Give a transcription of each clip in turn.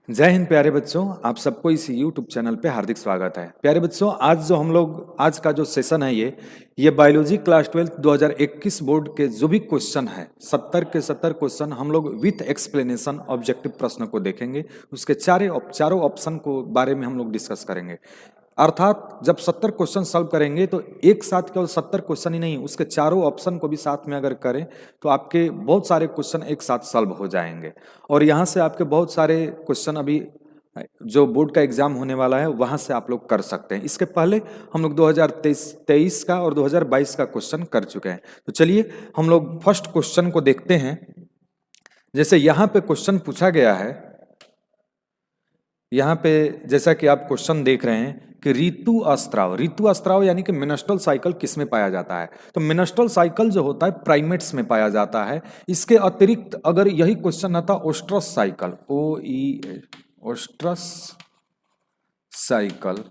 जय हिंद प्यारे बच्चों, आप सबको इस YouTube चैनल पे हार्दिक स्वागत है। प्यारे बच्चों, आज का जो सेशन है ये बायोलॉजी क्लास 12 2021 बोर्ड के जो भी क्वेश्चन है 70 के 70 क्वेश्चन हम लोग विथ एक्सप्लेनेशन ऑब्जेक्टिव प्रश्न को देखेंगे। उसके चारों ऑप्शन को बारे में हम लोग डिस्कस करेंगे। अर्थात जब 70 क्वेश्चन सॉल्व करेंगे तो एक साथ केवल 70 क्वेश्चन ही नहीं, उसके चारों ऑप्शन को भी साथ में अगर करें तो आपके बहुत सारे क्वेश्चन एक साथ सॉल्व हो जाएंगे। और यहाँ से आपके बहुत सारे क्वेश्चन अभी जो बोर्ड का एग्जाम होने वाला है वहां से आप लोग कर सकते हैं। इसके पहले हम लोग 2023 का और 2022 का क्वेश्चन कर चुके हैं। तो चलिए हम लोग फर्स्ट क्वेश्चन को देखते हैं। जैसे यहाँ पे क्वेश्चन पूछा गया है, यहाँ पे जैसा कि आप क्वेश्चन देख रहे हैं कि ऋतु अस्त्राव यानी कि मेनस्ट्रुअल साइकिल किस में पाया जाता है। तो मेनस्ट्रुअल साइकिल जो होता है प्राइमेट्स में पाया जाता है। इसके अतिरिक्त अगर यही क्वेश्चन आता ओस्ट्रस साइकिल, ओस्ट्रस साइकिल,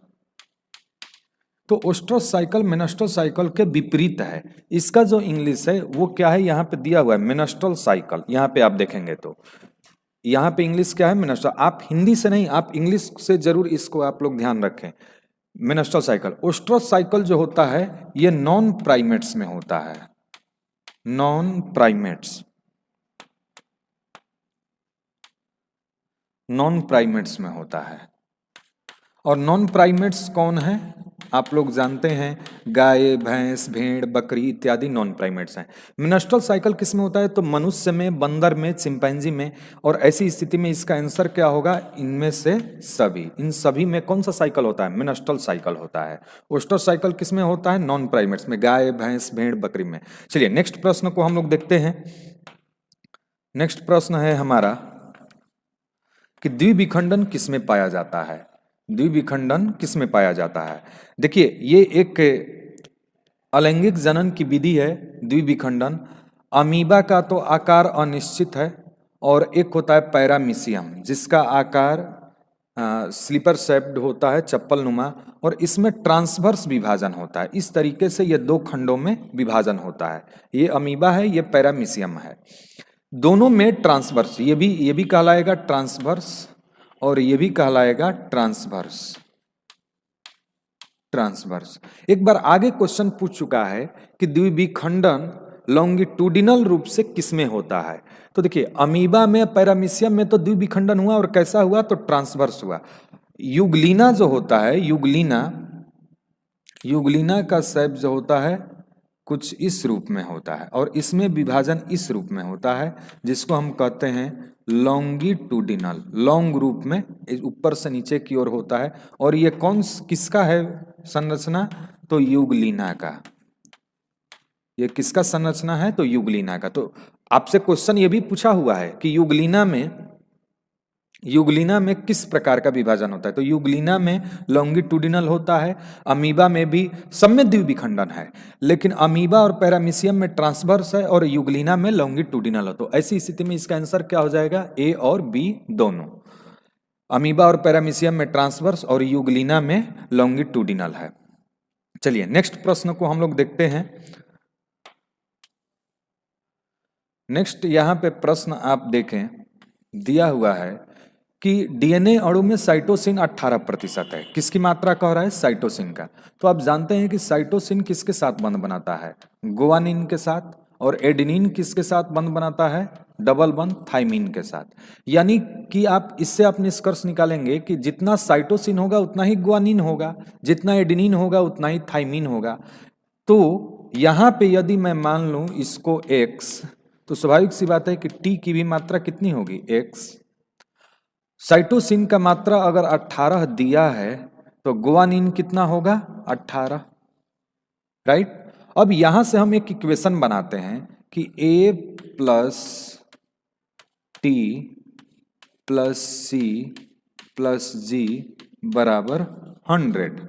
तो ओस्ट्रस साइकिल मेनस्ट्रुअल साइकिल के विपरीत है। इसका जो इंग्लिश है वो क्या है, यहाँ पे दिया हुआ है मेनस्ट्रुअल साइकिल। यहाँ पे आप देखेंगे तो यहाँ पे इंग्लिश क्या है, मेनस्ट्रुअल। आप हिंदी से नहीं, आप इंग्लिश से जरूर इसको आप लोग ध्यान रखें। मेनस्ट्रुअल साइकिल, ओस्ट्रस साइकिल जो होता है ये नॉन प्राइमेट्स में होता है। नॉन प्राइमेट्स में होता है। और नॉन प्राइमेट्स कौन है, आप लोग जानते हैं, गाय, भैंस, भेड़, बकरी इत्यादि नॉन प्राइमेट्स हैं। मेनस्ट्रुअल साइकिल किस में होता है, तो मनुष्य में, बंदर में, चिंपैंजी में। और ऐसी स्थिति में इसका आंसर क्या होगा, इनमें से सभी। इन सभी में कौन सा साइकिल होता है, मेनस्ट्रुअल साइकिल होता है। ओस्ट्रस साइकिल किस में होता है, नॉन प्राइमेट्स में, गाय, भैंस, भेड़, बकरी में। चलिए नेक्स्ट प्रश्न को हम लोग देखते हैं। नेक्स्ट प्रश्न है हमारा कि द्विविखंडन किस में पाया जाता है। द्विविखंडन किस में पाया जाता है। देखिए ये एक अलैंगिक जनन की विधि है द्विविखंडन। अमीबा का तो आकार अनिश्चित है और एक होता है पैरामीशियम जिसका आकार स्लीपर शेप्ड होता है, चप्पल नुमा, और इसमें ट्रांसवर्स विभाजन होता है। इस तरीके से ये दो खंडों में विभाजन होता है। ये अमीबा है, ये पैरामीशियम है। दोनों में ट्रांसवर्स, ये भी कहलाएगा ट्रांसवर्स और ये भी कहलाएगा ट्रांसवर्स। एक बार आगे क्वेश्चन पूछ चुका है कि द्विविखंडन लॉन्गिट्यूडिनल रूप से किसमें होता है। तो देखिए अमीबा में, पैरामीशियम में तो द्विविखंडन हुआ, और कैसा हुआ, तो ट्रांसवर्स हुआ। युगलीना जो होता है, युगलीना का शेप जो होता है कुछ इस रूप में होता है, और इसमें विभाजन इस रूप में होता है जिसको हम कहते हैं लॉन्गिट्यूडिनल। लॉन्ग रूप में ऊपर से नीचे की ओर होता है। और ये किसका है संरचना, तो युगलीना का। ये किसका संरचना है, तो युगलीना का। तो आपसे क्वेश्चन ये भी पूछा हुआ है कि युगलीना में किस प्रकार का विभाजन होता है। तो युगलीना में लॉन्गिट्यूडिनल होता है, अमीबा में भी, सब में द्विविखंडन है, लेकिन अमीबा और पैरामीशियम में ट्रांसवर्स है और युगलीना में लॉन्गिट्यूडिनल है। तो ऐसी स्थिति में इसका आंसर क्या हो जाएगा, ए और बी दोनों। अमीबा और पैरामीशियम में ट्रांसवर्स और युगलीना में लॉन्गिट्यूडिनल है। चलिए नेक्स्ट प्रश्न को हम लोग देखते हैं। नेक्स्ट यहाँ पे प्रश्न आप देखें, दिया हुआ है कि डीएनए अणु में साइटोसिन 18% है। किसकी मात्रा कह रहा है, साइटोसिन का। तो आप जानते हैं कि साइटोसिन किसके साथ बंध बनाता है, गुआनिन के साथ। और एडेनिन किसके साथ बंध बनाता है, डबल बंध थाइमिन के साथ। यानी कि आप इससे आप निष्कर्ष निकालेंगे कि जितना साइटोसिन होगा उतना ही गुआनिन होगा, जितना एडेनिन होगा उतना ही थाइमिन होगा। तो यहाँ पे यदि मैं मान लूं इसको x, तो स्वाभाविक सी बात है कि t की भी मात्रा कितनी होगी, x। साइटोसिन का मात्रा अगर 18 दिया है तो गुआनिन कितना होगा, 18, राइट। अब यहां से हम एक इक्वेशन बनाते हैं कि A plus T plus C plus G बराबर 100।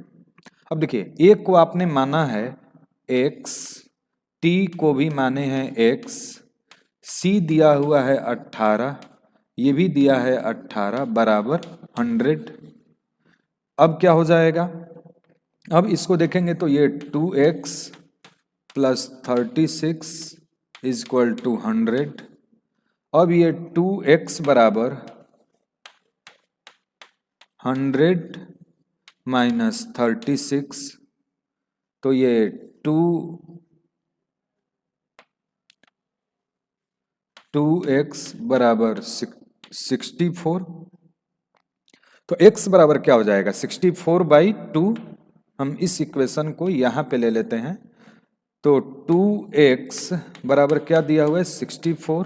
अब देखिए A को आपने माना है x, T को भी माने हैं x, C दिया हुआ है 18, ये भी दिया है 18 बराबर 100। अब क्या हो जाएगा, अब इसको देखेंगे तो ये 2x plus 36 is equal to 100। अब ये 2x बराबर 100 माइनस 36, तो ये 2x बराबर 64। तो x बराबर क्या हो जाएगा 64/2। हम इस इक्वेशन को यहाँ पे ले लेते हैं। तो 2x बराबर क्या दिया हुआ है 64,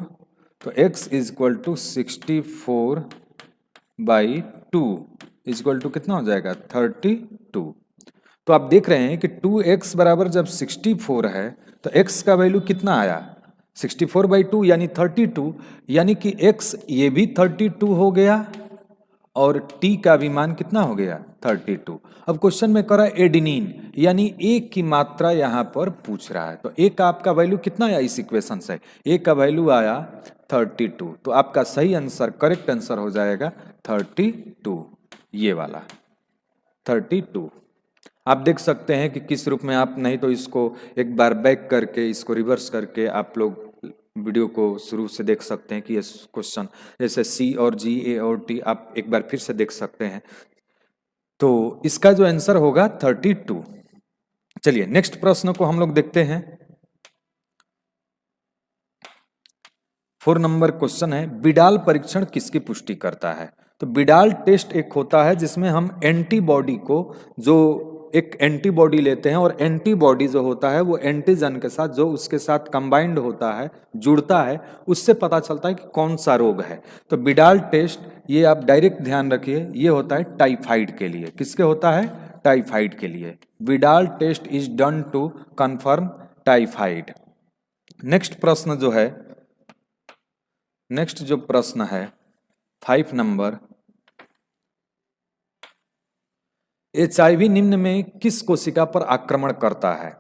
तो x is equal to 64/2 is equal to कितना हो जाएगा 32। तो आप देख रहे हैं कि 2x बराबर जब 64 है तो x का वैल्यू कितना आया 64/2 यानी 32, यानी कि x ये भी 32 हो गया और t का भी मान कितना हो गया 32। अब क्वेश्चन में करा एडिनिन यानी ए की मात्रा यहाँ पर पूछ रहा है, तो ए का आपका वैल्यू कितना आया इस इक्वेशन से, ए का वैल्यू आया 32। तो आपका सही आंसर करेक्ट आंसर हो जाएगा 32, ये वाला 32। आप देख सकते हैं कि किस रूप में आप, नहीं तो इसको एक बार बैक करके इसको रिवर्स करके आप लोग वीडियो को शुरू से देख सकते हैं कि ये क्वेश्चन जैसे सी और जी ए और टी आप एक बार फिर से देख सकते हैं। तो इसका जो आंसर होगा 32। चलिए नेक्स्ट प्रश्न को हम लोग देखते हैं। 4 नंबर क्वेश्चन है, बिडाल परीक्षण किसकी पुष्टि करता है। तो बिडाल टेस्ट एक होता है जिसमें हम एंटीबॉडी को, जो एक एंटीबॉडी लेते हैं और एंटीबॉडी जो होता है वो एंटीजन के साथ जो उसके साथ कंबाइंड होता है, जुड़ता है, उससे पता चलता है कि कौन सा रोग है। तो बिडाल टेस्ट ये आप डायरेक्ट ध्यान रखिए, ये होता है टाइफाइड के लिए। किसके होता है टाइफाइड के लिए। Widal test is done to confirm typhoid. Next प्रश्न जो है, नेक्स्ट जो प्रश्न है 5 नंबर, HIV निम्न में किस कोशिका पर आक्रमण करता है।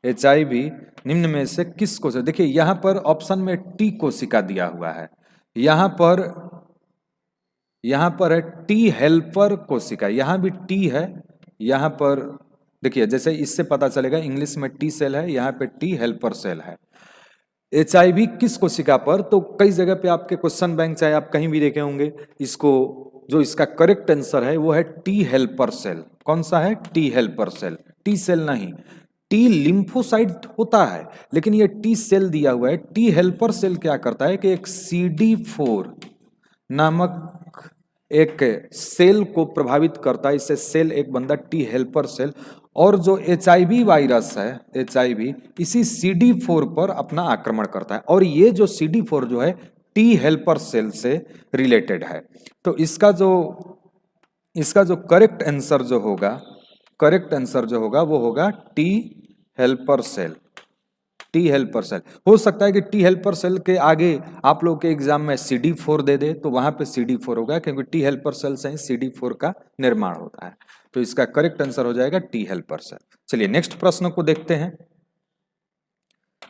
HIV निम्न में से किस कोशिका, देखिए यहां पर ऑप्शन में T कोशिका दिया हुआ है, यहां पर है T हेल्पर कोशिका, यहां भी T है, यहां पर देखिए जैसे इससे पता चलेगा इंग्लिश में T सेल है, यहां पे T हेल्पर सेल है। HIV किस कोशिका पर, तो कई जगह पे आपके क्वेश्चन बैंक चाहे आप कहीं भी देखे होंगे इसको, जो इसका करेक्ट आंसर है वो है टी हेल्पर सेल। कौन सा है T helper cell, T cell नहीं, टी लिम्फोसाइट होता है लेकिन ये टी सेल दिया हुआ है। टी हेल्पर सेल क्या करता है कि एक CD4 नामक एक सेल को प्रभावित करता है, इससे सेल एक बंदा टी हेल्पर सेल। और जो HIV वायरस है, HIV इसी CD4 पर अपना आक्रमण करता है, और ये जो CD4 जो है टी हेल्पर सेल से रिलेटेड है। तो इसका जो करेक्ट आंसर जो होगा वो होगा T helper cell. T helper cell हो सकता है कि टी हेल्पर सेल के आगे आप लोग के एग्जाम में CD4 दे दे, तो वहां पे CD4 होगा, क्योंकि टी हेल्पर सेल से ही CD4 का निर्माण होता है। तो इसका करेक्ट आंसर हो जाएगा टी हेल्पर सेल। चलिए नेक्स्ट प्रश्न को देखते हैं।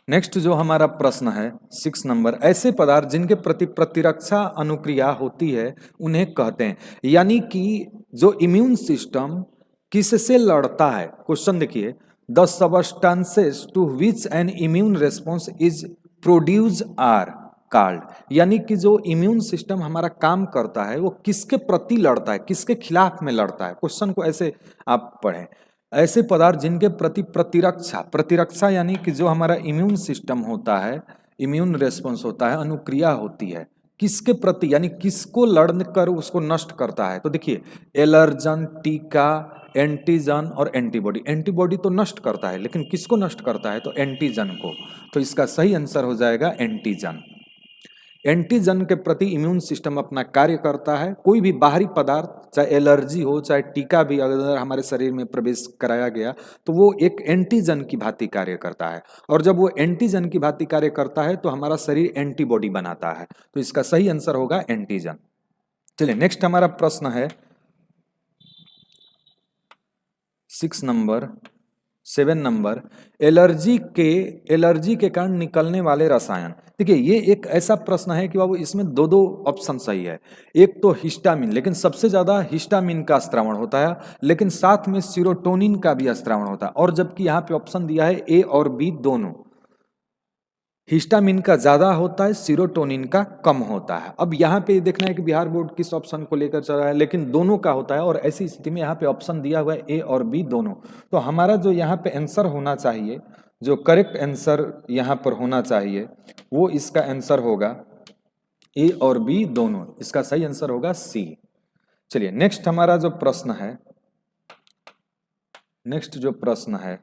नेक्स्ट जो हमारा प्रश्न है 6 नंबर, ऐसे पदार्थ जिनके प्रति प्रतिरक्षा अनुक्रिया होती है उन्हें कहते हैं। यानी कि जो इम्यून सिस्टम किससे लड़ता है, क्वेश्चन देखिए, the substances to which an immune response is produce are called. यानी कि जो इम्यून सिस्टम हमारा काम करता है वो किसके प्रति लड़ता है, किसके खिलाफ में लड़ता है। क्वेश्चन को ऐसे आप पढ़ें, ऐसे पदार्थ जिनके प्रति प्रतिरक्षा यानी कि जो हमारा इम्यून सिस्टम होता है, इम्यून रेस्पॉन्स होता है, अनुक्रिया होती है किसके प्रति, यानी किसको लड़ कर उसको नष्ट करता है। तो देखिए एलर्जन, टीका, एंटीजन और एंटीबॉडी। एंटीबॉडी तो नष्ट करता है लेकिन किसको नष्ट करता है, तो एंटीजन को। तो इसका सही आंसर हो जाएगा एंटीजन। एंटीजन के प्रति इम्यून सिस्टम अपना कार्य करता है। कोई भी बाहरी पदार्थ, चाहे एलर्जी हो चाहे टीका भी अगर हमारे शरीर में प्रवेश कराया गया तो वो एक एंटीजन की भांति कार्य करता है, और जब वो एंटीजन की भांति कार्य करता है तो हमारा शरीर एंटीबॉडी बनाता है। तो इसका सही आंसर होगा एंटीजन। चलिए नेक्स्ट हमारा प्रश्न है 7 नंबर, एलर्जी के कारण निकलने वाले रसायन। देखिए ये एक ऐसा प्रश्न है कि बाबू इसमें दो ऑप्शन सही है। एक तो हिस्टामिन, लेकिन सबसे ज्यादा हिस्टामिन का स्रावण होता है, लेकिन साथ में सीरोटोनिन का भी स्रावण होता है, और जबकि यहाँ पे ऑप्शन दिया है ए और बी दोनों। हिस्टामिन का ज्यादा होता है, सीरोटोनिन का कम होता है। अब यहाँ पे देखना है कि बिहार बोर्ड किस ऑप्शन को लेकर चल रहा है, लेकिन दोनों का होता है और ऐसी स्थिति में यहाँ पे ऑप्शन दिया हुआ है ए और बी दोनों। तो हमारा जो यहाँ पे आंसर होना चाहिए, जो करेक्ट आंसर यहाँ पर होना चाहिए, वो इसका आंसर होगा ए और बी दोनों। इसका सही आंसर होगा सी। चलिए नेक्स्ट हमारा जो प्रश्न है, नेक्स्ट जो प्रश्न है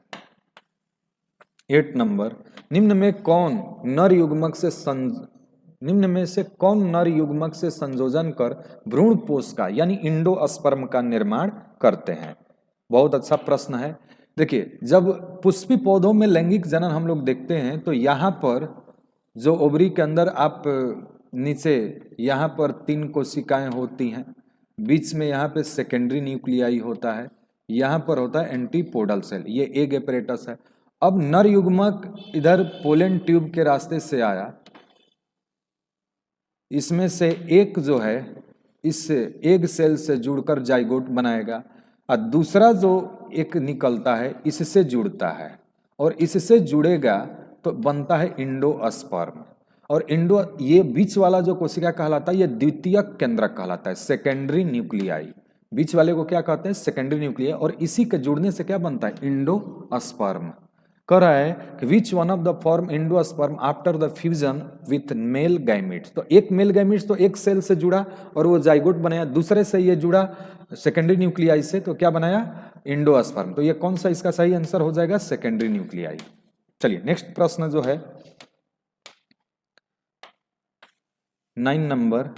8 नंबर, निम्न में से कौन नर युग्मक से संयोजन कर भ्रूण पोष यानी इंडोस्पर्म का निर्माण करते हैं। बहुत अच्छा प्रश्न है। देखिए, जब पुष्पी पौधों में लैंगिक जनन हम लोग देखते हैं तो यहाँ पर जो ओवरी के अंदर आप नीचे यहाँ पर 3 कोशिकाएं होती हैं, बीच में यहाँ पे सेकेंडरी न्यूक्लियाई होता है, यहाँ पर होता है एंटीपोडल सेल, ये एग एपरेटस है। अब नर युग्मक इधर पोलन ट्यूब के रास्ते से आया, इसमें से एक जो है इस एग सेल से जुड़कर जाइगोट बनाएगा और दूसरा जो एक निकलता है इससे जुड़ता है और इससे जुड़ेगा तो बनता है इंडोस्पर्म। और ये बीच वाला जो कोशिका कहलाता है ये द्वितीयक केंद्रक कहलाता है, सेकेंडरी न्यूक्लियाई। बीच वाले को क्या कहते हैं? Secondary nuclei. और इसी के जुड़ने से क्या बनता है? इंडोस्पर्म। कह रहा है कि which one of the form endosperm after the fusion with male gametes. तो एक मेल गैमीट्स तो एक सेल से जुड़ा और वो जाइगोट बनाया, दूसरे से ये जुड़ा सेकेंडरी न्यूक्लियाई से, तो क्या बनाया? इंडोस्पर्म। तो ये कौन सा इसका सही आंसर हो जाएगा? Secondary nuclei. चलिए नेक्स्ट प्रश्न जो है 9 नंबर,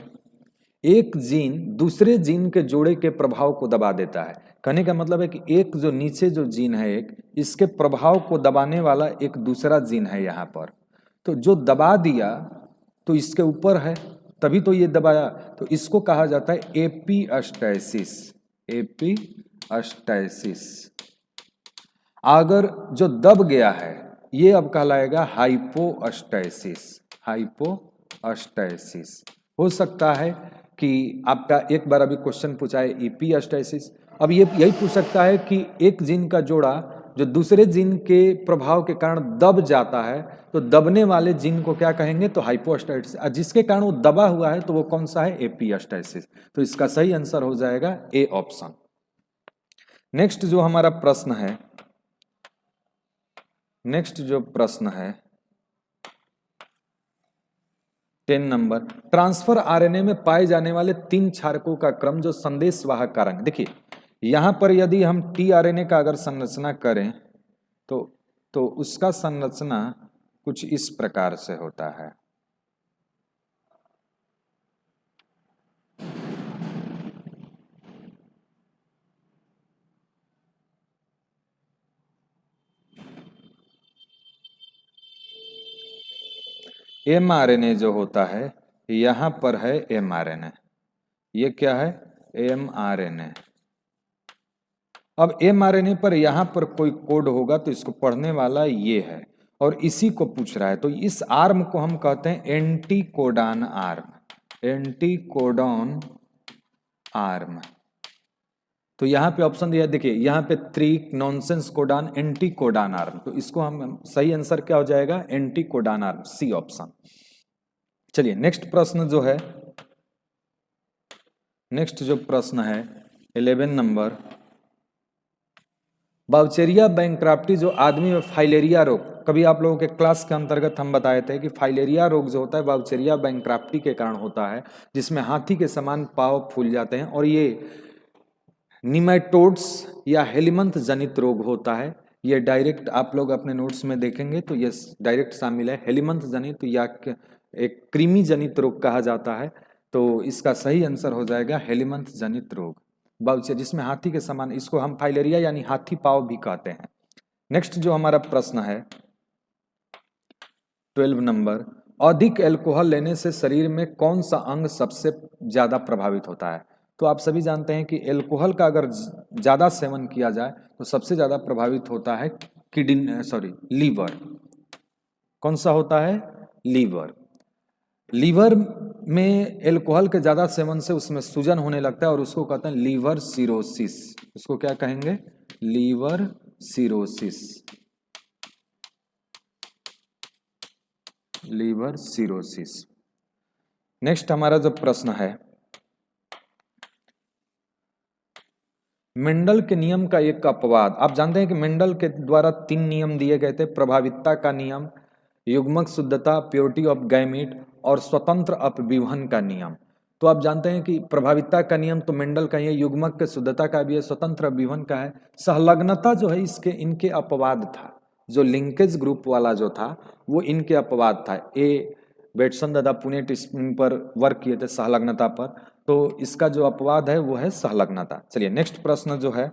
एक जीन दूसरे जीन के जोड़े के प्रभाव को दबा देता है। कहने का मतलब है कि एक जो नीचे जो जीन है एक, इसके प्रभाव को दबाने वाला एक दूसरा जीन है यहाँ पर। तो जो दबा दिया तो इसके ऊपर है, तभी तो ये दबाया, तो इसको कहा जाता है एपीअस्टैसिस। एपीअस्टैसिस। अगर जो दब गया है ये अब कहलाएगा हाइपोअस्टैसिस। हाइपोअस्टैसिस। हो सकता है कि आपका एक बार अभी क्वेश्चन पूछा है एपीअस्टैसिस, अब ये यही पूछ सकता है कि एक जीन का जोड़ा जो दूसरे जीन के प्रभाव के कारण दब जाता है, तो दबने वाले जीन को क्या कहेंगे? तो हाइपोअस्टैसिस। जिसके कारण वो दबा हुआ है तो वो कौन सा है? एपीअस्टैसिस। तो इसका सही आंसर हो जाएगा ए ऑप्शन। नेक्स्ट जो हमारा प्रश्न है, नेक्स्ट जो प्रश्न है 10 नंबर, ट्रांसफर आरएनए में पाए जाने वाले 3 क्षारकों का क्रम जो संदेश वाहक कारक। देखिए यहां पर यदि हम टीआरएनए का अगर संरचना करें तो उसका संरचना कुछ इस प्रकार से होता है। एमआरएनए जो होता है यहां पर है एमआरएनए, ये क्या है? एमआरएनए। अब एमआरएनए पर यहां पर कोई कोड होगा तो इसको पढ़ने वाला ये है और इसी को पूछ रहा है। तो इस आर्म को हम कहते हैं एंटीकोडॉन आर्म। Anticodon arm. तो यहाँ पे ऑप्शन दिया है, देखिए यहाँ पे 3 नॉनसेंस कोडान एंटीकोडॉन आर्म, तो इसको हम सही आंसर क्या हो जाएगा? Anticodon arm, C option. चलिए नेक्स्ट प्रश्न जो है, नेक्स्ट जो प्रश्न है 11 नंबर, बाउचेरिया बैंक्राफ्टी जो आदमी में फाइलेरिया रोग, कभी आप लोगों के क्लास के अंतर्गत हम बताए थे कि फाइलेरिया रोग जो होता है बाउचेरिया बैंक्राफ्टी के कारण होता है, जिसमें हाथी के समान पाँव फूल जाते हैं और ये निमेटोड्स या हेलिमंथ जनित रोग होता है। ये डायरेक्ट आप लोग अपने नोट्स में देखेंगे तो ये डायरेक्ट शामिल है, हेलिमंथ जनित या एक कृमि जनित रोग कहा जाता है। तो इसका सही आंसर हो जाएगा हेलिमंथ जनित रोग, बाउचेरिया जिसमें हाथी के समान, इसको हम फाइलेरिया यानी हाथी पाँव भी कहते हैं। नेक्स्ट जो हमारा प्रश्न है 12 नंबर, अधिक अल्कोहल लेने से शरीर में कौन सा अंग सबसे ज्यादा प्रभावित होता है? तो आप सभी जानते हैं कि अल्कोहल का अगर ज्यादा सेवन किया जाए तो सबसे ज्यादा प्रभावित होता है लीवर। कौन सा होता है? लीवर। लीवर में अल्कोहल के ज्यादा सेवन से उसमें सूजन होने लगता है और उसको कहते हैं लीवर सिरोसिस। उसको क्या कहेंगे? Liver cirrhosis. Liver cirrhosis. Next हमारा जो प्रश्न है, मेंडल के नियम का एक अपवाद। आप जानते हैं कि मेंडल के द्वारा 3 नियम दिए गए थे, प्रभाविता का नियम, युग्मक शुद्धता, प्योरिटी ऑफ गैमीट, और स्वतंत्र अपविभन का नियम। तो आप जानते हैं कि प्रभाविता का नियम तो मेंडल का ही है, युग्मक के शुद्धता का भी है, स्वतंत्र अपविभन का है। संलग्नता जो है इनके अपवाद था, जो लिंकेज ग्रुप वाला जो था वो इनके अपवाद था। बेटसन दादा पुणे टीस्पिन पर वर्क किए थे सहलग्नता पर, तो इसका जो अपवाद है वो है सहलग्नता। चलिए नेक्स्ट प्रश्न जो है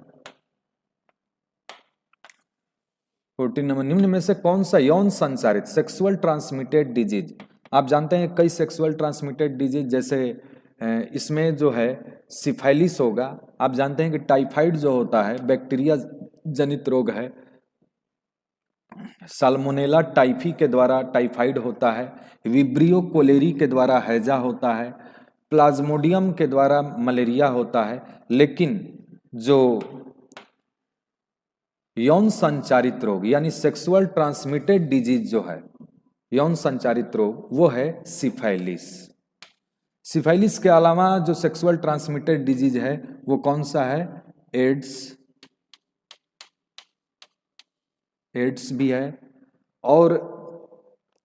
14 नंबर, निम्न में से कौन सा यौन संचारित सेक्सुअल ट्रांसमिटेड डिजीज। आप जानते हैं कई सेक्सुअल ट्रांसमिटेड डिजीज, जैसे इसमें जो है सिफाइलिस होगा। आप जानते हैं कि टाइफाइड जो होता है बैक्टीरिया जनित रोग है, साल्मोनेला टाइफी के द्वारा टाइफाइड होता है, विब्रियो कोलेरी के द्वारा हैजा होता है, प्लाज्मोडियम के द्वारा मलेरिया होता है। लेकिन जो यौन संचारित रोग यानी सेक्सुअल ट्रांसमिटेड डिजीज जो है, यौन संचारित रोग, वो है सिफाइलिस। सिफाइलिस के अलावा जो सेक्सुअल ट्रांसमिटेड डिजीज है वो कौन सा है? एड्स भी है, और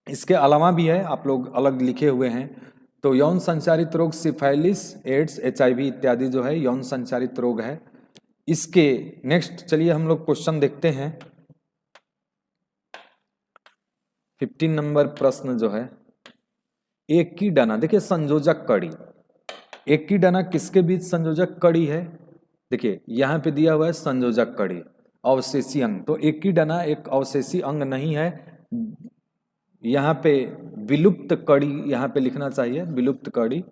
इसके अलावा भी है, आप लोग अलग लिखे हुए हैं। तो यौन संचारित रोग सिफाइलिस, एड्स, HIV इत्यादि जो है यौन संचारित रोग है। इसके नेक्स्ट चलिए हम लोग क्वेश्चन देखते हैं। 15 नंबर प्रश्न जो है, एकीडना, देखिए संयोजक कड़ी, एकीडना किसके बीच संयोजक कड़ी है? देखिए यहाँ पे दिया हुआ है संयोजक कड़ी, अवशेषी अंग। तो एकीडना एक अवशेषी अंग नहीं है, यहाँ पे विलुप्त कड़ी यहाँ पे लिखना चाहिए, विलुप्त कड़ी।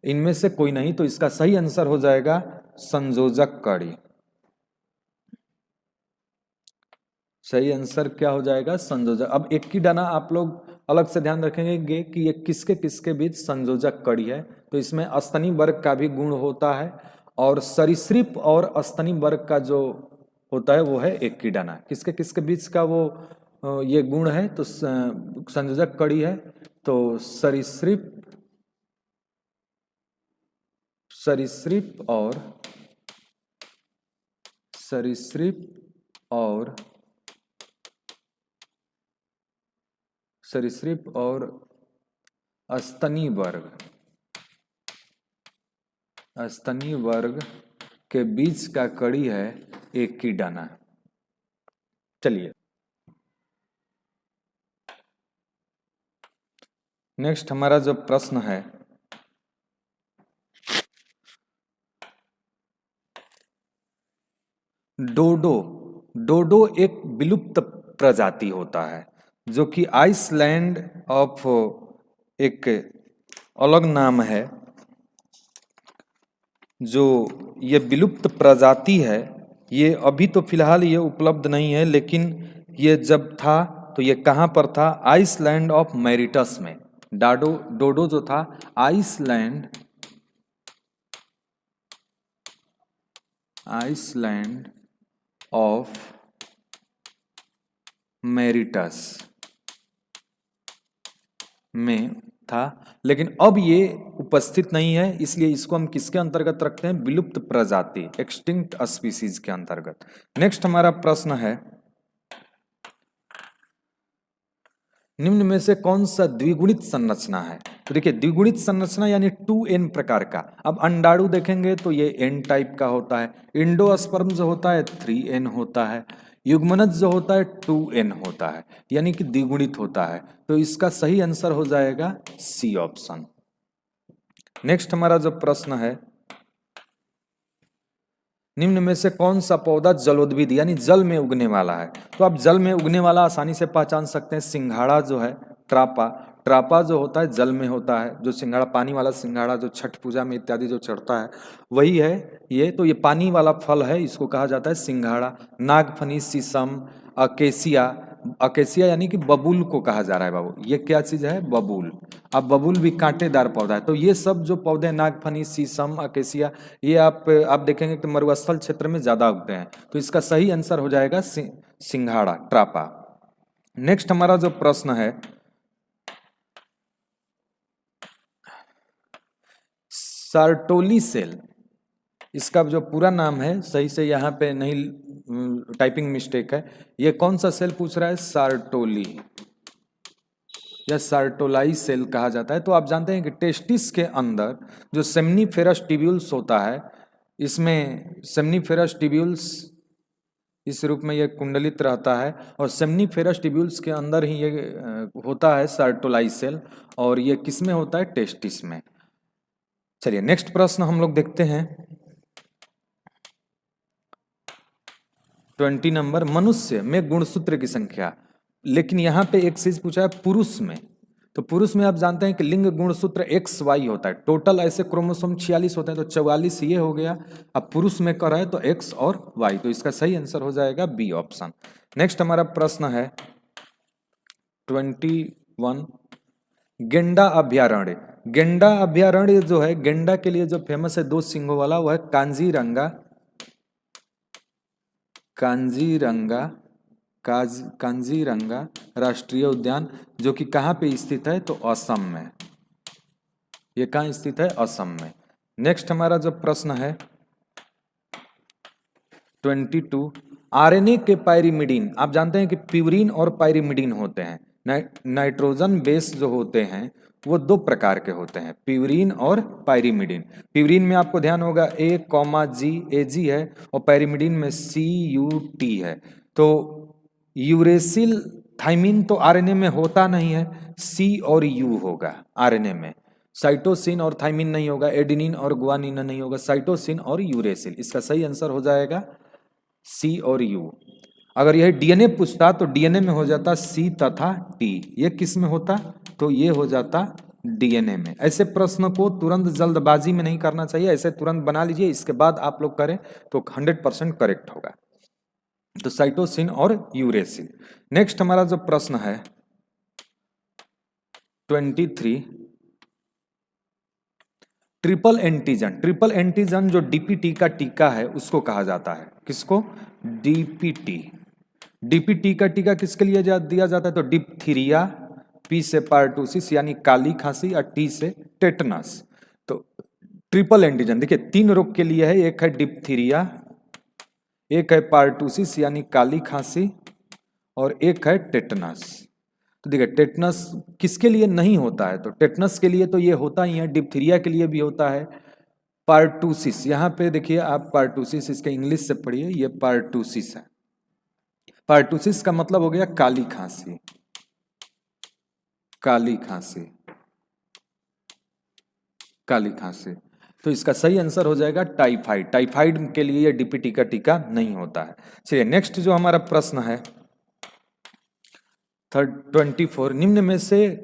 इनमें से कोई नहीं, तो इसका सही आंसर हो जाएगा संयोजक कड़ी। सही आंसर क्या हो जाएगा? संयोजक। अब एकीडना आप लोग अलग से ध्यान रखेंगे कि ये किसके किसके बीच संयोजक कड़ी है। तो इसमें स्तनी वर्ग का भी गुण होता है, और सरीसृप और स्तनी वर्ग का जो होता है वो है एकीडना। किसके किसके बीच का वो ये गुण है? तो संयोजक कड़ी है। तो सरीसृप और स्तनी वर्ग के बीच का कड़ी है एकीडना। चलिए नेक्स्ट हमारा जो प्रश्न है, डोडो एक विलुप्त प्रजाति होता है, जो कि आइसलैंड ऑफ एक अलग नाम है। जो ये विलुप्त प्रजाति है, ये अभी तो फिलहाल ये उपलब्ध नहीं है, लेकिन ये जब था तो ये कहाँ पर था? आइसलैंड ऑफ मैरिटस में। डोडो जो था आइसलैंड ऑफ मैरिटस में था, लेकिन अब ये उपस्थित नहीं है, इसलिए इसको हम किसके अंतर्गत रखते हैं? विलुप्त प्रजाति, एक्सटिंक्ट स्पीसीज के अंतर्गत। नेक्स्ट हमारा प्रश्न है, निम्न में से कौन सा द्विगुणित संरचना है? तो देखिए द्विगुणित संरचना यानी 2n प्रकार का। अब अंडाणु देखेंगे तो ये n टाइप का होता है, इंडोस्पर्म जो होता है 3n होता है, युग्मनज जो होता है 2n होता है, यानी कि द्विगुणित होता है। तो इसका सही आंसर हो जाएगा सी ऑप्शन। नेक्स्ट हमारा जो प्रश्न है, निम्न में से कौन सा पौधा जलोद्भिद यानी जल में उगने वाला है? तो आप जल में उगने वाला आसानी से पहचान सकते हैं, सिंघाड़ा जो है, ट्रापा जो होता है जल में होता है, जो सिंघाड़ा, पानी वाला सिंघाड़ा जो छठ पूजा में इत्यादि जो चढ़ता है वही है ये। तो ये पानी वाला फल है, इसको कहा जाता है सिंघाड़ा। नागफनी, शीशम, अकेसिया यानी कि बबूल को कहा जा रहा है बाबू, ये क्या चीज है? बबूल। अब बबूल भी कांटेदार पौधा है। तो ये सब जो पौधे नागफनी, शीशम, अकेसिया, ये आप देखेंगे कि मरुस्थल क्षेत्र में ज्यादा उगते हैं। तो इसका सही आंसर हो जाएगा सिंघाड़ा, ट्रापा। नेक्स्ट हमारा जो प्रश्न है, सार्टोली सेल, इसका जो पूरा नाम है, सही से यहाँ पे नहीं, टाइपिंग मिस्टेक है। ये कौन सा सेल पूछ रहा है? सार्टोली या सार्टोलाई सेल कहा जाता है। तो आप जानते हैं कि टेस्टिस के अंदर जो सेमनीफेरस ट्यूब्यूल्स होता है, इसमें सेमनीफेरस ट्यूब्यूल्स इस रूप में ये कुंडलित रहता है, और सेमनीफेरस ट्यूब्यूल्स के अंदर ही ये होता है सार्टोलाई सेल, और ये किस में होता है? टेस्टिस में। चलिए नेक्स्ट प्रश्न हम लोग देखते हैं 20 नंबर, मनुष्य में गुणसूत्र की संख्या। लेकिन यहाँ पे एक चीज पूछा है पुरुष में, तो पुरुष में आप जानते हैं कि लिंग गुणसूत्र XY होता है। टोटल ऐसे क्रोमोसोम 46 होते हैं, तो 44 ये हो गया। अब पुरुष में कर रहा है तो X और Y, तो इसका सही आंसर हो जाएगा बी ऑप्शन। नेक्स्ट हमारा प्रश्न है 21, गेंडा अभ्यारण्य। गेंडा अभ्यारण्य जो है, गेंडा के लिए जो फेमस है 2 सिंगों वाला, वह है कांजीरंगा राष्ट्रीय उद्यान, जो कि कहाँ पे स्थित है? तो असम में। ये कहाँ स्थित है? असम में। नेक्स्ट हमारा जो प्रश्न है 22, आरएनए के पायरिमिडीन। आप जानते हैं कि प्यूरिन और पायरिमिडीन होते हैं। नाइट्रोजन बेस जो होते हैं वो 2 प्रकार के होते हैं, प्यूरिन और पायरिमिडीन। प्यूरिन में आपको ध्यान होगा A, G है, और पायरिमिडीन में CUT है। तो यूरेसिल थाइमिन तो आरएनए में होता नहीं है, C और U होगा आरएनए में। साइटोसिन और थाइमिन नहीं होगा, एडेनिन और गुआनिन नहीं होगा, साइटोसिन और यूरेसिल। इसका सही आंसर हो जाएगा C और U। अगर यह डीएनए पूछता तो डीएनए में हो जाता C तथा T। ये किस में होता? तो ये हो जाता डीएनए में। ऐसे प्रश्न को तुरंत जल्दबाजी में नहीं करना चाहिए, ऐसे तुरंत बना लीजिए, इसके बाद आप लोग करें तो 100% करेक्ट होगा। तो साइटोसिन और यूरेसिल। नेक्स्ट हमारा जो प्रश्न है 23, ट्रिपल एंटीजन जो डीपीटी का टीका है उसको कहा जाता है। किसको? डीपीटी का टीका किसके लिए दिया जाता है? तो डिप्थीरिया, P से पार्टूसिस यानी काली खांसी, और T से टेटनस। तो ट्रिपल एंटीजन देखिए 3 रोग के लिए है, एक है डिप्थीरिया, एक है पार्टूसिस यानी काली खांसी, और एक है टेटनस। तो देखिए टेटनस किसके लिए नहीं होता है? तो टेटनस के लिए तो ये होता ही है, डिप्थीरिया के लिए भी होता है। पार्टूसिस, यहाँ पे देखिए आप पार्टूसिस इसके इंग्लिश से पढ़िए, ये पार्टूसिस है। पार्टूसिस का मतलब हो गया काली खांसी, काली खांसी। तो इसका सही आंसर हो जाएगा टाइफाइड। टाइफाइड के लिए ये डीपीटी का टीका नहीं होता है। चलिए नेक्स्ट जो हमारा प्रश्न है 24, निम्न में से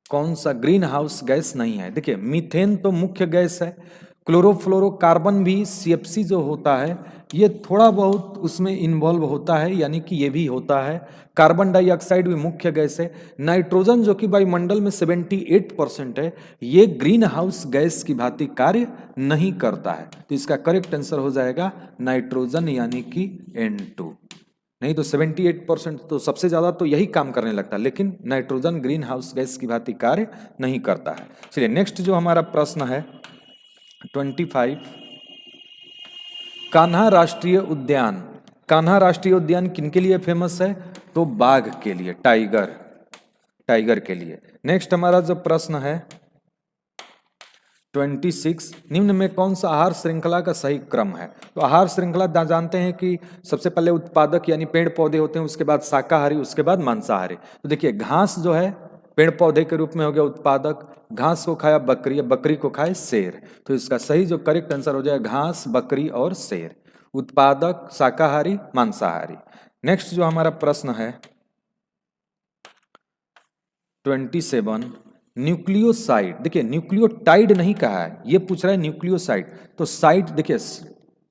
कौन सा ग्रीन हाउस गैस नहीं है? देखिए मीथेन तो मुख्य गैस है, क्लोरोफ्लोरोकार्बन भी CFC जो होता है ये थोड़ा बहुत उसमें इन्वॉल्व होता है, यानी कि ये भी होता है। कार्बन डाइऑक्साइड भी मुख्य गैस है। नाइट्रोजन जो कि वायुमंडल में 78% है, ये ग्रीन हाउस गैस की भांति कार्य नहीं करता है। तो इसका करेक्ट आंसर हो जाएगा नाइट्रोजन यानी कि N2। नहीं तो 78% तो सबसे ज्यादा तो यही काम करने लगता है, लेकिन नाइट्रोजन ग्रीन हाउस गैस की भांति कार्य नहीं करता है। चलिए नेक्स्ट जो हमारा प्रश्न है 25, कान्हा राष्ट्रीय उद्यान। कान्हा राष्ट्रीय उद्यान किनके लिए फेमस है? तो बाघ के लिए, टाइगर के लिए। नेक्स्ट हमारा जो प्रश्न है 26, निम्न में कौन सा आहार श्रृंखला का सही क्रम है? तो आहार श्रृंखला जानते हैं कि सबसे पहले उत्पादक यानी पेड़ पौधे होते हैं, उसके बाद शाकाहारी, उसके बाद मांसाहारी। तो देखिए घास जो है पेड़ पौधे के रूप में हो गया उत्पादक, घास को खाया बकरी, बकरी को खाए शेर। तो इसका सही जो करेक्ट आंसर हो जाएगा घास, बकरी और शेर। उत्पादक, शाकाहारी, मांसाहारी। नेक्स्ट जो हमारा प्रश्न है 27, न्यूक्लियोसाइड। देखिए न्यूक्लियोटाइड नहीं कहा है, ये पूछ रहा है न्यूक्लियोसाइड। तो साइड देखिए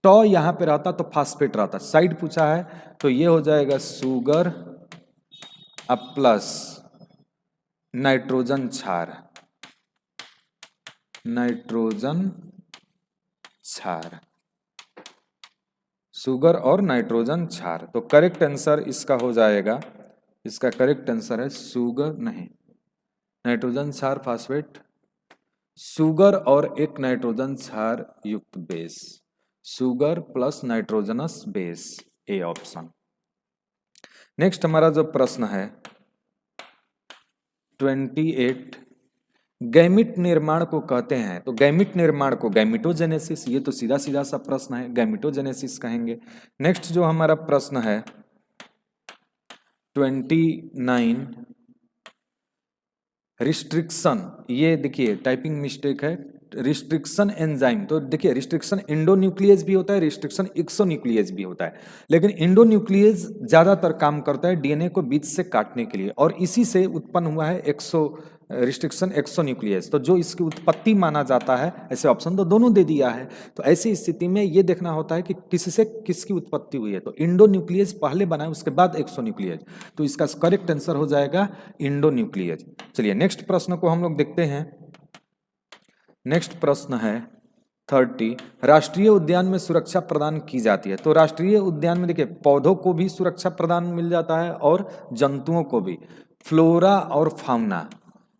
टॉ यहां पे रहता तो फास्फेट रहता, साइड पूछा है तो ये हो जाएगा सुगर प्लस नाइट्रोजन क्षार, सुगर और नाइट्रोजन क्षार। तो करेक्ट आंसर इसका हो जाएगा, इसका करेक्ट आंसर है सुगर नहीं, नाइट्रोजन क्षार फास्फेट, शुगर और एक नाइट्रोजन क्षार युक्त base, sugar plus nitrogenous base, A option. Next हमारा जो प्रश्न है 28, गैमिट निर्माण को कहते हैं, तो गैमिट निर्माण को गैमिटोजेनेसिस, ये तो सीधा सीधा सा प्रश्न है, गैमिटोजेनेसिस कहेंगे। नेक्स्ट जो हमारा प्रश्न है 29, रिस्ट्रिक्शन, ये देखिए टाइपिंग मिस्टेक है, रिस्ट्रिक्शन एंजाइम, तो देखिए रिस्ट्रिक्शन इंडोन्यूक्लियस भी होता है, रिस्ट्रिक्शन एक्सोन्यूक्लियस भी होता है, लेकिन इंडोन्यूक्लियस ज्यादातर काम करता है डीएनए को बीच से काटने के लिए, और इसी से उत्पन्न हुआ है रिस्ट्रिक्शन एक्सोन्यूक्लियस, तो जो इसकी उत्पत्ति माना जाता है, ऐसे ऑप्शन तो दोनों दे दिया है। तो ऐसी स्थिति में ये देखना होता है कि किससे किसकी उत्पत्ति हुई है, तो इंडोन्यूक्लियस पहले बना है उसके बाद एक्सोन्यूक्लियस, तो इसका करेक्ट आंसर हो जाएगा इंडोन्यूक्लियस। चलिए नेक्स्ट प्रश्न को हम लोग देखते हैं। नेक्स्ट प्रश्न है 30, राष्ट्रीय उद्यान में सुरक्षा प्रदान की जाती है, तो राष्ट्रीय उद्यान में देखिए पौधों को भी सुरक्षा प्रदान मिल जाता है और जंतुओं को भी, फ्लोरा और फाउना,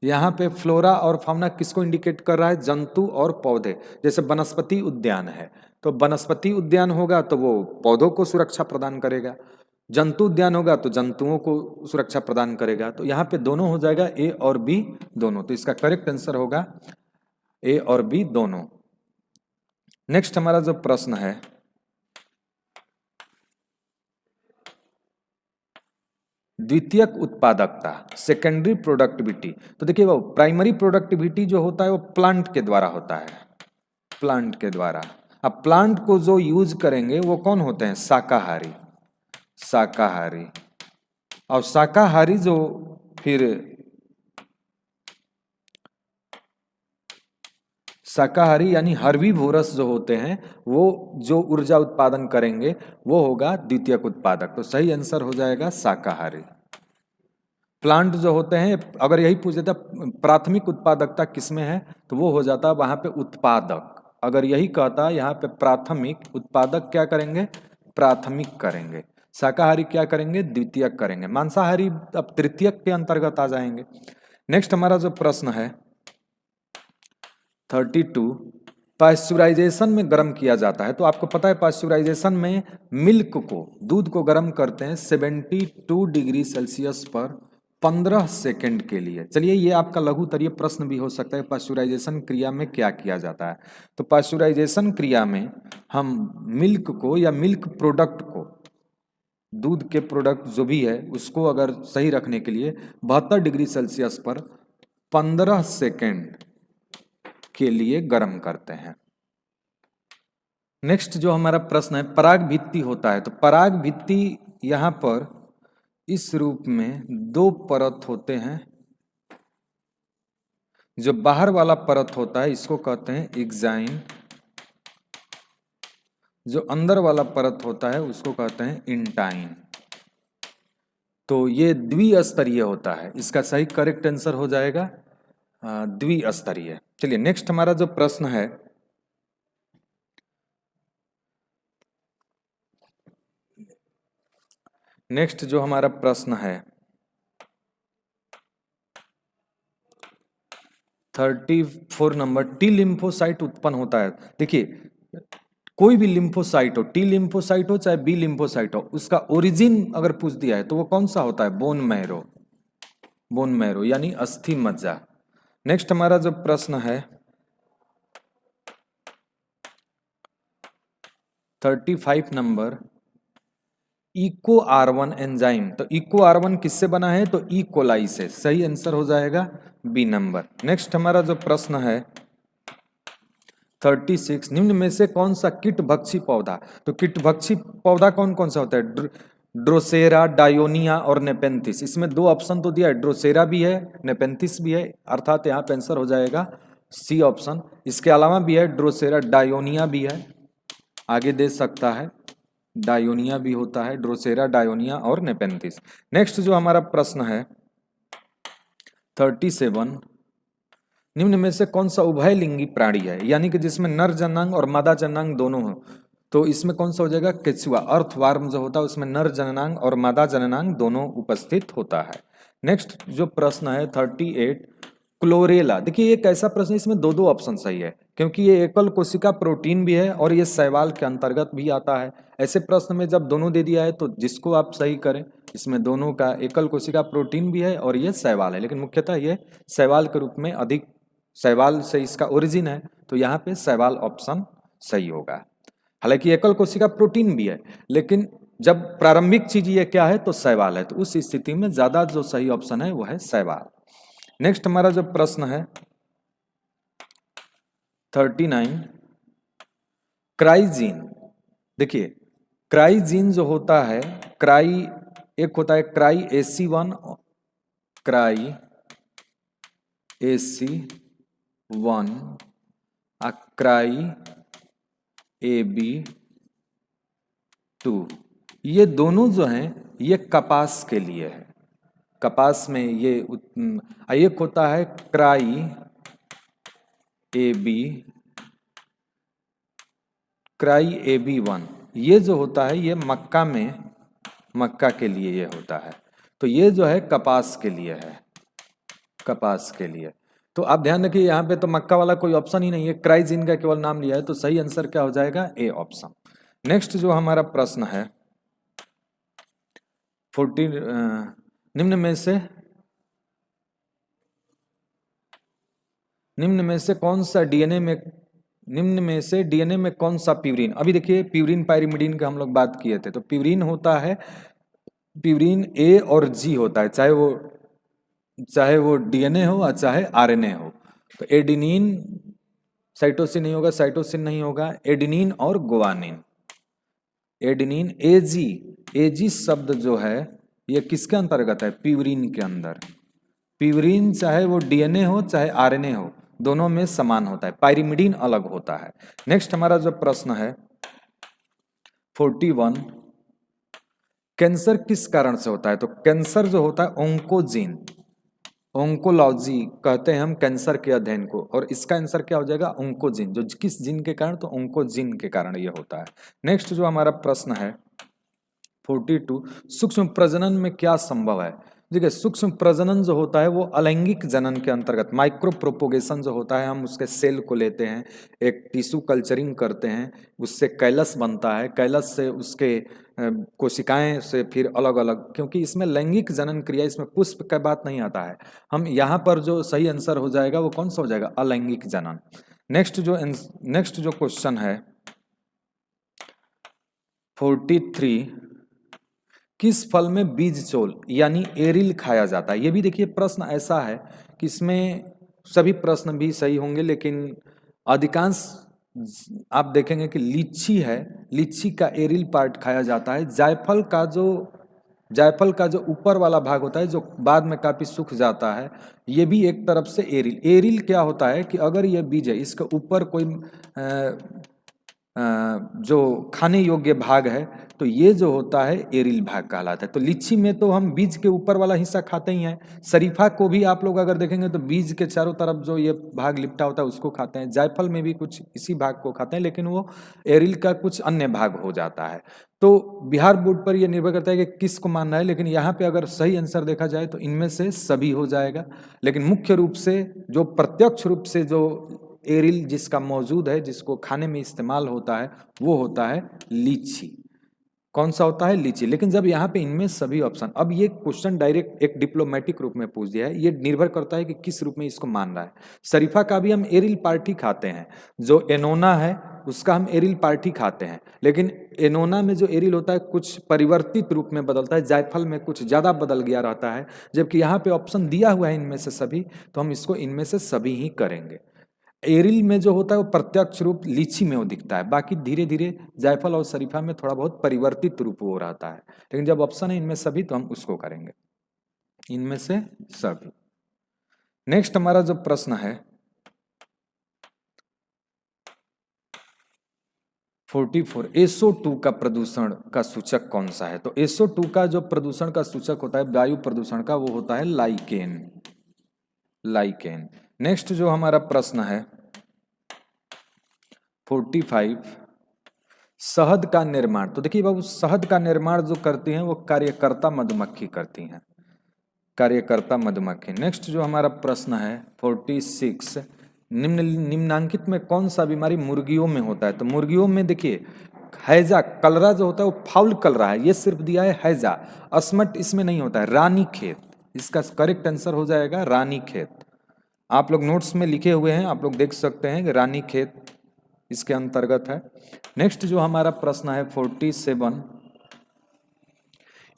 यहाँ पे फ्लोरा और फाउना किसको इंडिकेट कर रहा है, जंतु और पौधे। जैसे वनस्पति उद्यान है तो वनस्पति उद्यान होगा तो वो पौधों को सुरक्षा प्रदान करेगा, जंतु उद्यान होगा तो जंतुओं को सुरक्षा प्रदान करेगा, तो यहाँ पे दोनों हो जाएगा, ए और बी दोनों, तो इसका करेक्ट आंसर होगा ए और बी दोनों। नेक्स्ट हमारा जो प्रश्न है द्वितीयक उत्पादकता, सेकेंडरी प्रोडक्टिविटी, तो देखिए वो प्राइमरी प्रोडक्टिविटी जो होता है वो प्लांट के द्वारा होता है, प्लांट के द्वारा। अब प्लांट को जो यूज करेंगे वो कौन होते हैं, शाकाहारी, शाकाहारी, और शाकाहारी जो फिर शाकाहारी यानी हर्बीवोरस जो होते हैं वो जो ऊर्जा उत्पादन करेंगे वो होगा द्वितीयक उत्पादक, तो सही आंसर हो जाएगा शाकाहारी। प्लांट जो होते हैं, अगर यही पूछ देता प्राथमिक उत्पादकता किसमें है तो वो हो जाता वहां पे उत्पादक, अगर यही कहता यहाँ पे प्राथमिक, उत्पादक क्या करेंगे, प्राथमिक करेंगे, शाकाहारी क्या करेंगे, द्वितीयक करेंगे, मांसाहारी अब तृतीयक के अंतर्गत आ जाएंगे। नेक्स्ट हमारा जो प्रश्न है 32, पाश्चुराइजेशन में गर्म किया जाता है, तो आपको पता है पाश्चुराइजेशन में मिल्क को, दूध को गर्म करते हैं 72 डिग्री सेल्सियस पर 15 सेकंड के लिए। चलिए ये आपका लघुतरीय प्रश्न भी हो सकता है, पाश्चुराइजेशन क्रिया में क्या किया जाता है, तो पाश्चुराइजेशन क्रिया में हम मिल्क को या मिल्क प्रोडक्ट को, दूध के प्रोडक्ट जो भी है उसको अगर सही रखने के लिए 72 डिग्री सेल्सियस पर 15 सेकेंड के लिए गर्म करते हैं। नेक्स्ट जो हमारा प्रश्न है पराग भित्ति होता है, तो पराग भित्ति यहां पर इस रूप में 2 परत होते हैं, जो बाहर वाला परत होता है इसको कहते हैं एक्साइन, जो अंदर वाला परत होता है उसको कहते हैं इंटाइन, तो ये द्विस्तरीय होता है, इसका सही करेक्ट आंसर हो जाएगा द्विस्तरीय। चलिए नेक्स्ट हमारा जो प्रश्न है नेक्स्ट जो हमारा प्रश्न है 34 नंबर, टी लिम्फोसाइट उत्पन्न होता है। देखिए कोई भी लिम्फोसाइट हो, टी लिम्फोसाइट हो चाहे बी लिम्फोसाइट हो, उसका ओरिजिन अगर पूछ दिया है तो वो कौन सा होता है, बोन मैरो, बोन मैरो यानी अस्थि मज्जा। नेक्स्ट हमारा जो प्रश्न है 35 नंबर, इको R1 एंजाइम, तो इको R1 किससे बना है, तो ई कोलाई से, सही आंसर हो जाएगा बी नंबर। नेक्स्ट हमारा जो प्रश्न है 36, निम्न में से कौन सा कीटभक्षी पौधा, तो कीटभक्षी पौधा कौन कौन सा होता है, ड्रोसेरा, डायोनिया और नेपेंथिस, इसमें 2 ऑप्शन तो दिया है, ड्रोसेरा भी है नेपेंथिस भी है, अर्थात यहाँ पे आंसर हो जाएगा सी ऑप्शन। इसके अलावा भी है ड्रोसेरा, डायोनिया भी है, आगे दे सकता है, डायोनिया भी होता है, ड्रोसेरा, डायोनिया और नेपेंथिस। नेक्स्ट जो हमारा प्रश्न है 37, निम्न में से कौन सा उभयलिंगी प्राणी है, यानी कि जिसमें नर जननांग और मादा जननांग दोनों हो, तो इसमें कौन सा हो जाएगा, केचुआ, अर्थवार्म जो होता है उसमें नर जननांग और मादा जननांग दोनों उपस्थित होता है। नेक्स्ट जो प्रश्न है 38, क्लोरेला। देखिए एक ऐसा प्रश्न, इसमें दो दो ऑप्शन सही है क्योंकि ये एकल कोशिका प्रोटीन भी है और ये शैवाल के अंतर्गत भी आता है। ऐसे प्रश्न में जब दोनों दे दिया है तो जिसको आप सही करें, इसमें दोनों का एकल कोशिका प्रोटीन भी है और ये शैवाल है, लेकिन मुख्यतः ये शैवाल के रूप में अधिक, शैवाल से इसका ओरिजिन है, तो यहाँ पे शैवाल ऑप्शन सही होगा। हालांकि एकल कोशिका प्रोटीन भी है, लेकिन जब प्रारंभिक चीज ये क्या है तो शैवाल है, तो उस स्थिति में ज्यादा जो सही ऑप्शन है वो है शैवाल। नेक्स्ट हमारा जो प्रश्न है 39, क्राइजीन। देखिए क्राइजीन जो होता है, क्राई एक होता है cry AC1, cry AC1, cry AB2, ये दोनों जो हैं ये कपास के लिए है। कपास में ये एक होता है क्राई AB1, ये जो होता है ये मक्का में, मक्का के लिए ये होता है, तो ये जो है कपास के लिए है, कपास के लिए। तो आप ध्यान रखिए यहाँ पे तो मक्का वाला कोई ऑप्शन ही नहीं है, क्राइजीन का केवल नाम लिया है, तो सही आंसर क्या हो जाएगा, ए ऑप्शन। नेक्स्ट जो हमारा प्रश्न है 14, निम्न में से कौन सा डीएनए में, निम्न में से डीएनए में कौन सा प्यूरिन, अभी देखिए प्यूरिन पायरिमिडीन का हम लोग बात किए थे, तो प्यूरिन होता है, प्यूरिन ए और जी होता है, चाहे वो डीएनए हो और चाहे आरएनए हो। तो एडिनिन साइटोसिन नहीं होगा, साइटोसिन नहीं होगा, एडिनिन और गुआनिन। एडिनिन एजी शब्द जो है ये किसके अंतर्गत है, प्यूरिन के अंदर। प्यूरिन चाहे वो डीएनए हो चाहे आरएनए हो, दोनों में समान होता है, पायरिमिडीन अलग होता है। नेक्स्ट हमारा जो प्रश्न है 41, कैंसर किस कारण से होता है, तो कैंसर जो होता है ओंकोजीन, ओंकोलॉजी कहते हैं हम कैंसर के अध्ययन को, और इसका आंसर क्या हो जाएगा, ओंकोजीन, जो किस जीन के कारण, तो ओंकोजीन के कारण ये होता है। नेक्स्ट जो हमारा प्रश्न है 42, सूक्ष्म प्रजनन में क्या संभव है। देखिए सूक्ष्म प्रजनन जो होता है वो अलैंगिक जनन के अंतर्गत, माइक्रो प्रोपोगेशन जो होता है, हम उसके सेल को लेते हैं, एक टिश्यू कल्चरिंग करते हैं, उससे कैलस बनता है, कैलस से उसके कोशिकाएं से फिर अलग अलग, क्योंकि इसमें लैंगिक जनन क्रिया, इसमें पुष्प का बात नहीं आता है। हम यहाँ पर जो सही आंसर हो जाएगा वो कौन सा हो जाएगा, अलैंगिक जनन। नेक्स्ट जो क्वेश्चन है 43, किस फल में बीज चोल यानी एरिल खाया जाता है। ये भी देखिए प्रश्न ऐसा है कि इसमें सभी प्रश्न भी सही होंगे, लेकिन अधिकांश आप देखेंगे कि लीची है, लीची का एरिल पार्ट खाया जाता है। जायफल का जो ऊपर वाला भाग होता है जो बाद में काफी सूख जाता है, ये भी एक तरफ से एरिल। एरिल क्या होता है कि अगर ये बीज है, इसके ऊपर कोई जो खाने योग्य भाग है, तो ये जो होता है एरिल भाग कहलाता है। तो लीची में तो हम बीज के ऊपर वाला हिस्सा खाते ही हैं, शरीफा को भी आप लोग अगर देखेंगे तो बीज के चारों तरफ जो ये भाग लिपटा होता है उसको खाते हैं, जायफल में भी कुछ इसी भाग को खाते हैं, लेकिन वो एरिल का कुछ अन्य भाग हो जाता है। तो बिहार बोर्ड पर यह निर्भर करता है कि किसको मानना है, लेकिन यहाँ पे अगर सही आंसर देखा जाए तो इनमें से सभी हो जाएगा, लेकिन मुख्य रूप से जो प्रत्यक्ष रूप से जो एरिल जिसका मौजूद है, जिसको खाने में इस्तेमाल होता है, वो होता है लीची। कौन सा होता है, लीची। लेकिन जब यहाँ पे इनमें सभी ऑप्शन, अब ये क्वेश्चन डायरेक्ट एक डिप्लोमेटिक रूप में पूछ दिया है, ये निर्भर करता है कि किस रूप में इसको मान रहा है। शरीफा का भी हम एरिल पार्ट ही खाते हैं, जो एनोना है उसका हम एरिल पार्ट ही खाते हैं, लेकिन एनोना में जो एरिल होता है कुछ परिवर्तित रूप में बदलता है, जायफल में कुछ ज्यादा बदल गया रहता है, जबकि यहाँ पे ऑप्शन दिया हुआ है इनमें से सभी, तो हम इसको इनमें से सभी ही करेंगे। एरिल में जो होता है वो प्रत्यक्ष रूप लीची में वो दिखता है, बाकी धीरे धीरे जायफल और शरीफा में थोड़ा बहुत परिवर्तित रूप वो रहता है, लेकिन जब ऑप्शन है इनमें सभी तो हम उसको करेंगे, इनमें से सभी। नेक्स्ट हमारा जो प्रश्न है 44, SO2 का प्रदूषण का सूचक कौन सा है। तो SO2 का जो प्रदूषण का सूचक होता है वायु प्रदूषण का, वो होता है लाइकेन, लाइकेन। नेक्स्ट जो हमारा प्रश्न है 45, शहद का निर्माण। तो देखिए बाबू, शहद का निर्माण जो करती हैं वो कार्यकर्ता मधुमक्खी करती हैं। कार्यकर्ता मधुमक्खी। नेक्स्ट जो हमारा प्रश्न है 46, निम्नांकित में कौन सा बीमारी मुर्गियों में होता है? तो मुर्गियों में देखिए हैजा कलरा जो होता है वो फाउल कलरा है, ये सिर्फ दिया है हैजा, अस्मट इसमें नहीं होता है। रानीखेत इसका करेक्ट आंसर हो जाएगा, रानीखेत। आप लोग नोट्स में लिखे हुए हैं, आप लोग देख सकते हैं कि रानीखेत इसके अंतर्गत है। नेक्स्ट जो हमारा प्रश्न है 47,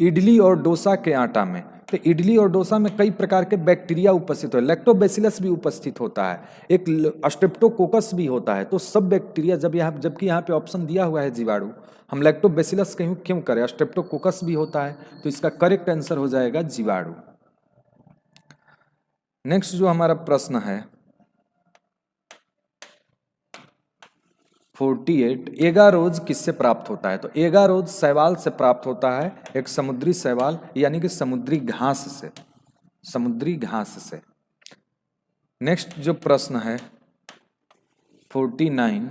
इडली और डोसा के आटा में, तो इडली और डोसा में कई प्रकार के बैक्टीरिया उपस्थित हो, लैक्टोबैसिलस भी उपस्थित होता है, एक स्ट्रेप्टोकोकस भी होता है। तो सब बैक्टीरिया जबकि यहाँ पे ऑप्शन दिया हुआ है जीवाणु, हम लैक्टोबैसिलस क्यों करें, स्ट्रेप्टोकोकस भी होता है, तो इसका करेक्ट आंसर हो जाएगा जीवाणु। नेक्स्ट जो हमारा प्रश्न है 48, एगारोज किससे प्राप्त होता है? तो एगारोज शैवाल से प्राप्त होता है, एक समुद्री शैवाल यानी कि समुद्री घास से, समुद्री घास से। नेक्स्ट जो प्रश्न है 49,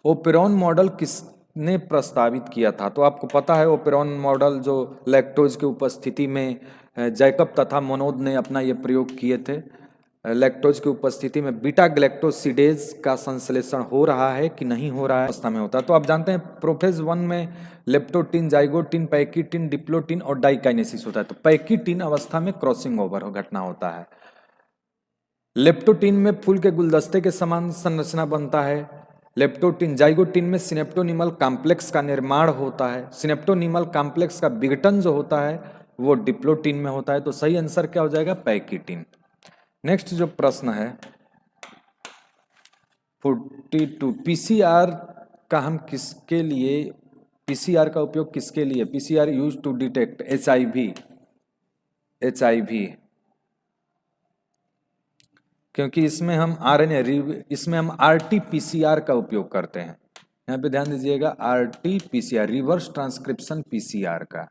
ओपेरॉन मॉडल किसने प्रस्तावित किया था? तो आपको पता है ओपेरॉन मॉडल जो लैक्टोज की उपस्थिति में जैकब तथा मोनोद ने अपना ये प्रयोग किए थे। लैक्टोज की उपस्थिति में बीटा ग्लैक्टोसिडेज का संश्लेषण हो रहा है कि नहीं हो रहा है अवस्था में होता है। तो आप जानते हैं प्रोफेज 1 में लेप्टोटिन, जाइगोटिन, पैकिटिन, डिप्लोटिन और डाइकाइनेसिस होता है। तो पैकिटिन अवस्था में क्रॉसिंग ओवर घटना होता है। लेप्टोटिन में फूल के गुलदस्ते के समान संरचना बनता है। लेप्टोटिन जाइगोटिन में सिनेप्टोनिमल कॉम्प्लेक्स का निर्माण होता है। सिनेप्टोनिमल कॉम्प्लेक्स का विघटन जो होता है वो डिप्लोटिन में होता है। तो सही आंसर क्या हो जाएगा, पैकिटिन। नेक्स्ट जो प्रश्न है 42, पीसीआर का हम किसके लिए, पीसीआर का उपयोग किसके लिए? PCR use to detect HIV, क्योंकि इसमें हम इसमें हम आरटीपीसीआर का उपयोग करते हैं। यहाँ पे ध्यान दीजिएगा, आरटीपीसीआर रिवर्स ट्रांसक्रिप्शन पीसीआर का,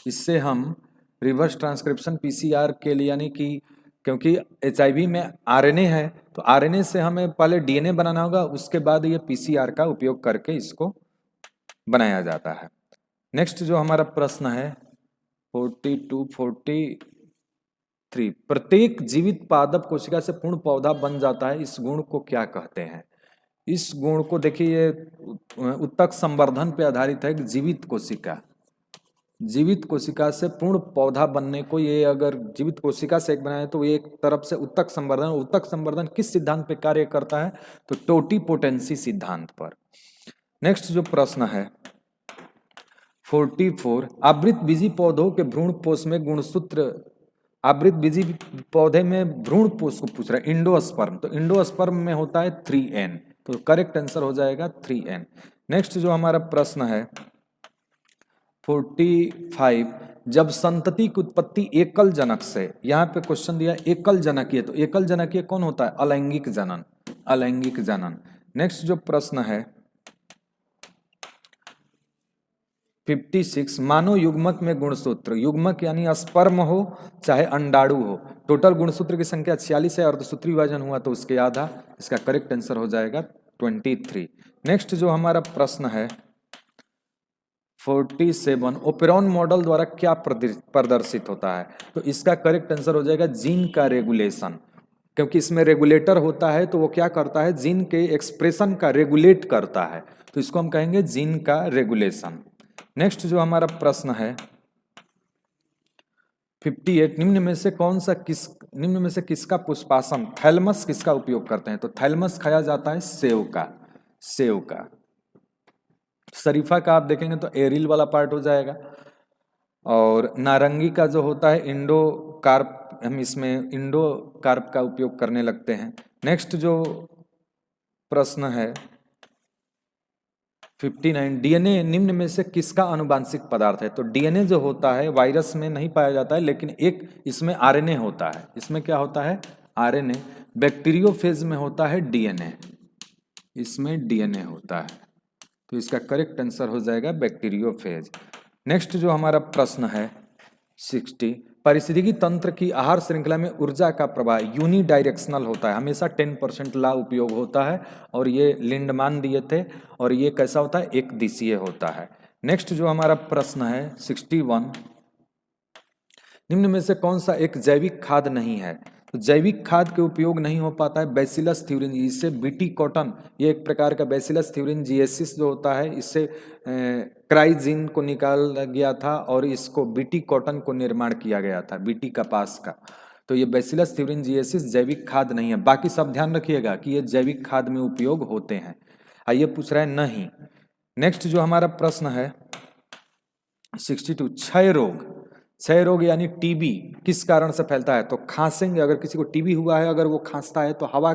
इससे हम रिवर्स ट्रांसक्रिप्शन पीसीआर के लिए, यानी कि क्योंकि एचआईवी में आरएनए है तो आरएनए से हमें पहले डीएनए बनाना होगा, उसके बाद ये पीसीआर का उपयोग करके इसको बनाया जाता है। नेक्स्ट जो हमारा प्रश्न है 42, 43, प्रत्येक जीवित पादप कोशिका से पूर्ण पौधा बन जाता है, इस गुण को क्या कहते हैं? इस गुण को देखिए ये उत्तक संवर्धन पे आधारित है कि जीवित कोशिका से पूर्ण पौधा बनने को, ये अगर जीवित कोशिका से एक बनाए तो ये एक तरफ से उत्तक संवर्धन किस सिद्धांत पे कार्य करता है? तो टोटीपोटेंसी सिद्धांत पर। नेक्स्ट जो प्रश्न है 44, आवृतबीजी पौधों के भ्रूणपोष में गुणसूत्र, आवृतबीजी पौधे में भ्रूणपोष को पूछ रहा है, इंडोस्पर्म, तो इंडोस्पर्म में होता है 3N, तो करेक्ट आंसर हो जाएगा 3N। नेक्स्ट जो हमारा प्रश्न है 45, जब संतति की उत्पत्ति एकल जनक से, यहाँ पे क्वेश्चन दिया एकल जनकीय, तो एकल जनकीय कौन होता है? अलैंगिक जनन, अलैंगिक जनन। नेक्स्ट जो प्रश्न है 56, मानव युग्मक में गुणसूत्र, युग्मक यानी स्पर्म हो चाहे अंडाणु हो, टोटल गुणसूत्र की संख्या 46 है, अर्धसूत्री विभाजन हुआ तो उसके आधा, इसका करेक्ट आंसर हो जाएगा 23। नेक्स्ट जो हमारा प्रश्न है 47, ओपेरॉन मॉडल द्वारा क्या प्रदर्शित होता है? तो इसका करेक्ट आंसर हो जाएगा जीन का रेगुलेशन, क्योंकि इसमें रेगुलेटर होता है तो वो क्या करता है, जीन के एक्सप्रेशन का रेगुलेट करता है, तो इसको हम कहेंगे जीन का रेगुलेशन। नेक्स्ट जो हमारा प्रश्न है 58, निम्न में से किसका पुष्पासन, थैलमस किसका उपयोग करते हैं? तो थैलमस खाया जाता है सेव का। शरीफा का आप देखेंगे तो एरिल वाला पार्ट हो जाएगा, और नारंगी का जो होता है इंडोकार्प, हम इसमें इंडोकार्प का उपयोग करने लगते हैं। नेक्स्ट जो प्रश्न है 59, डीएनए निम्न में से किसका आनुवांशिक पदार्थ है? तो डीएनए जो होता है वायरस में नहीं पाया जाता है, लेकिन एक इसमें आरएनए होता है। इसमें क्या होता है? आरएनए। बैक्टीरियोफेज में होता है डीएनए, इसमें डीएनए होता है, तो इसका करेक्ट आंसर हो जाएगा बैक्टीरियोफेज। नेक्स्ट जो हमारा प्रश्न है 60, पारिस्थितिकी तंत्र की आहार श्रृंखला में ऊर्जा का प्रवाह यूनिडायरेक्शनल होता है, हमेशा 10% ला उपयोग होता है, और ये लिंडमान दिए थे, और ये कैसा होता है? एक दिशीय होता है। नेक्स्ट जो हमारा प्रश्न है 61, निम्न में से कौन सा एक जैविक खाद नहीं है? तो जैविक खाद के उपयोग नहीं हो पाता है बैसिलस थ्यूरिन, इससे बीटी कॉटन, ये एक प्रकार का बैसिलस थ्यूरिन जिएसिस जो होता है, इससे क्राइजिन को निकाला गया था और इसको बीटी कॉटन को निर्माण किया गया था, बीटी कपास का। तो ये बैसिलस थ्यूरिन जिएसिस जैविक खाद नहीं है। बाकी सब ध्यान रखिएगा कि ये जैविक खाद में उपयोग होते हैं। आइए पूछ रहा है नहीं। नेक्स्ट जो हमारा प्रश्न है 62, क्षय रोग। क्षय रोग यानी टीबी किस कारण से फैलता है? तो खांसेंगे, अगर किसी को टीबी हुआ है, अगर वो खांसता है तो हवा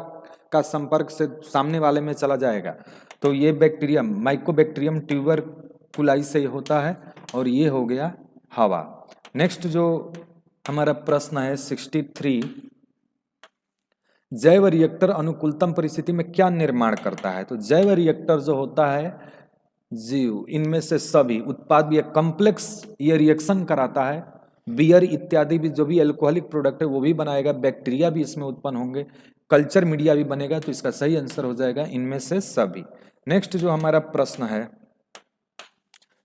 का संपर्क से सामने वाले में चला जाएगा। तो ये बैक्टीरिया माइकोबैक्टीरियम ट्यूबरकुलाई से होता है और ये हो गया हवा। नेक्स्ट जो हमारा प्रश्न है 63, जैव रिएक्टर अनुकूलतम परिस्थिति में क्या निर्माण करता है? तो जैव रिएक्टर जो होता है जीव, इनमें से सभी उत्पाद भी कॉम्प्लेक्स ये रिएक्शन कराता है, बियर इत्यादि भी जो भी एल्कोहलिक प्रोडक्ट है वो भी बनाएगा, बैक्टीरिया भी इसमें उत्पन्न होंगे, कल्चर मीडिया भी बनेगा। तो इसका सही आंसर हो जाएगा इनमें से सभी। नेक्स्ट जो हमारा प्रश्न है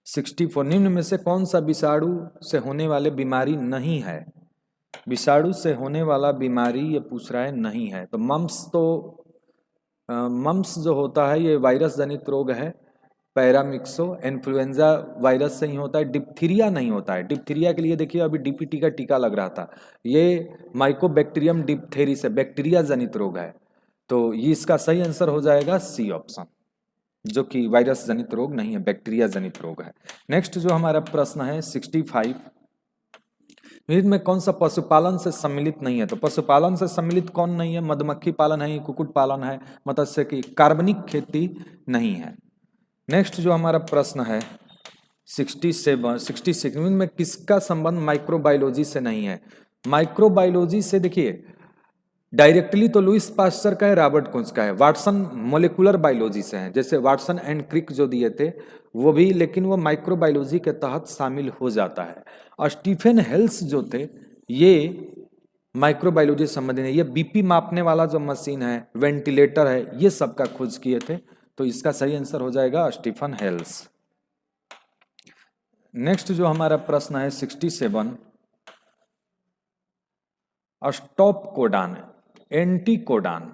64, निम्न में से कौन सा विषाणु से होने वाले बीमारी नहीं है? विषाणु से होने वाला बीमारी ये पूछ रहा है नहीं है। तो मम्स जो होता है ये वायरस जनित रोग है, पैरामिक्सो इन्फ्लुएंजा वायरस से ही होता है। डिप्थीरिया नहीं होता है। डिप्थीरिया के लिए देखिए अभी डीपीटी का टीका लग रहा था, ये माइकोबैक्टीरियम डिप्थेरी से बैक्टीरिया जनित रोग है। तो ये इसका सही आंसर हो जाएगा सी ऑप्शन, जो कि वायरस जनित रोग नहीं है, बैक्टीरिया जनित रोग है। नेक्स्ट जो हमारा प्रश्न है 65, में कौन सा पशुपालन से सम्मिलित नहीं है? तो पशुपालन से सम्मिलित कौन नहीं है? मधुमक्खी पालन है, कुक्कुट पालन है, मत्स्य की कार्बनिक खेती नहीं है। नेक्स्ट जो हमारा प्रश्न है 66 में किसका संबंध माइक्रोबायोलॉजी से नहीं है? माइक्रोबायोलॉजी से देखिए डायरेक्टली तो लुइस पास्चर का है, रॉबर्ट कोच का है। वाटसन मोलिकुलर बायोलॉजी से है, जैसे वाटसन एंड क्रिक जो दिए थे वो भी, लेकिन वो माइक्रोबायोलॉजी के तहत शामिल हो जाता है। और स्टीफन हेल्स जो थे ये माइक्रोबायोलॉजी से संबंधित है। ये बीपी मापने वाला जो मशीन है, वेंटिलेटर है, ये सब का खोज किए थे। तो इसका सही आंसर हो जाएगा स्टीफन हेल्स। नेक्स्ट जो हमारा प्रश्न है 67, स्टॉप कोडान, एंटीकोडान,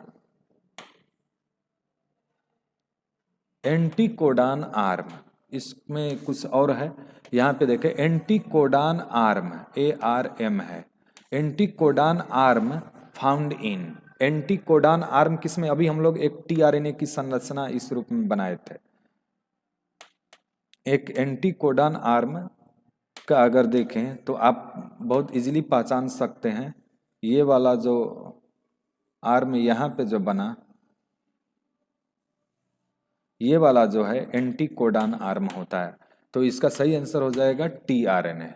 एंटीकोडान आर्म, इसमें कुछ और है। यहाँ पे देखें एंटीकोडान आर्म ARM है, एंटीकोडान आर्म फाउंड इन। एंटीकोडान आर्म किसमें? अभी हम लोग एक tRNA की संरचना इस रूप में बनाए थे। एक एंटीकोडान आर्म का अगर देखें तो आप बहुत इजीली पहचान सकते हैं। ये वाला जो आर्म यहाँ पे जो बना, ये वाला जो है एंटीकोडान आर्म होता है। तो इसका सही आंसर हो जाएगा tRNA।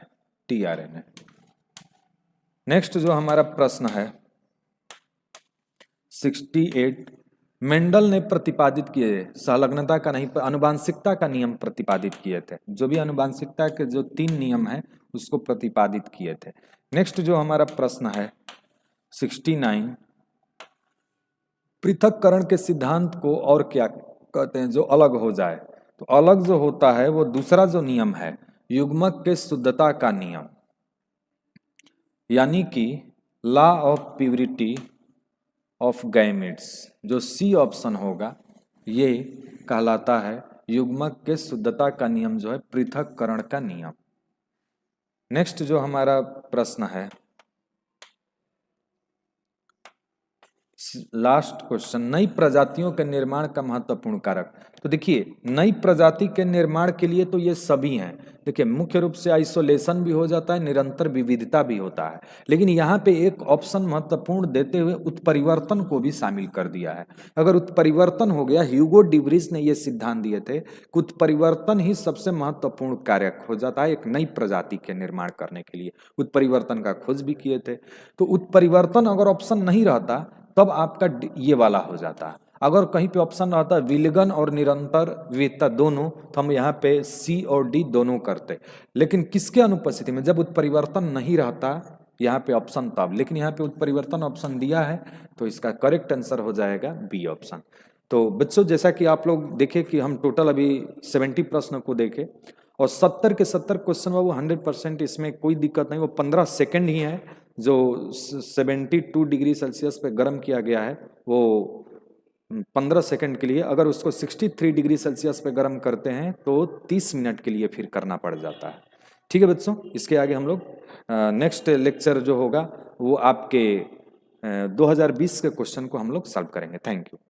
नेक्स्ट जो हमारा प्रश्न है 68, मेंडल ने प्रतिपादित किए संलग्नता का नहीं, अनुवांशिकता का नियम प्रतिपादित किए थे। जो भी अनुवांशिकता के जो 3 नियम है उसको प्रतिपादित किए थे। नेक्स्ट जो हमारा प्रश्न है 69, पृथक्करण के सिद्धांत को और क्या कहते हैं जो अलग हो जाए? तो अलग जो होता है वो दूसरा जो नियम है युग्मक के शुद्धता का नियम, यानी कि law of purity of gametes, जो सी ऑप्शन होगा ये कहलाता है युग्मक के शुद्धता का नियम, जो है पृथक्करण का नियम। नेक्स्ट जो हमारा प्रश्न है लास्ट क्वेश्चन, नई प्रजातियों के निर्माण का महत्वपूर्ण कारक। तो देखिए नई प्रजाति के निर्माण के लिए तो ये सभी हैं। देखिए मुख्य रूप से आइसोलेशन भी हो जाता है, निरंतर विविधता भी होता है, लेकिन यहाँ पे एक ऑप्शन महत्वपूर्ण देते हुए उत्परिवर्तन को भी शामिल कर दिया है। अगर उत्परिवर्तन हो गया, ह्यूगो डिवरीज ने ये सिद्धांत दिए थे कि उत्परिवर्तन ही सबसे महत्वपूर्ण कारक हो जाता है एक नई प्रजाति के निर्माण करने के लिए। उत्परिवर्तन का खोज भी किए थे। तो उत्परिवर्तन अगर ऑप्शन नहीं रहता तब आपका ये वाला हो जाता। अगर कहीं पे ऑप्शन रहता विलगन और निरंतर विविधता दोनों, तो हम यहाँ पे सी और डी दोनों करते। लेकिन किसके अनुपस्थिति में? जब उत्परिवर्तन नहीं रहता यहाँ पे ऑप्शन तब, लेकिन यहाँ पे उत्परिवर्तन ऑप्शन दिया है, तो इसका करेक्ट आंसर हो जाएगा बी ऑप्शन। तो बच्चों जैसा कि आप लोग देखे कि हम टोटल अभी 70 प्रश्न को देखे और 70 के 70 क्वेश्चन वो 100%, इसमें कोई दिक्कत नहीं। वो 15 सेकंड ही है जो 72 डिग्री सेल्सियस पे गर्म किया गया है, वो 15 सेकंड के लिए। अगर उसको 63 डिग्री सेल्सियस पे गर्म करते हैं तो 30 मिनट के लिए फिर करना पड़ जाता है। ठीक है बच्चों, इसके आगे हम लोग नेक्स्ट लेक्चर जो होगा वो आपके 2020 के क्वेश्चन को हम लोग सॉल्व करेंगे। Thank you.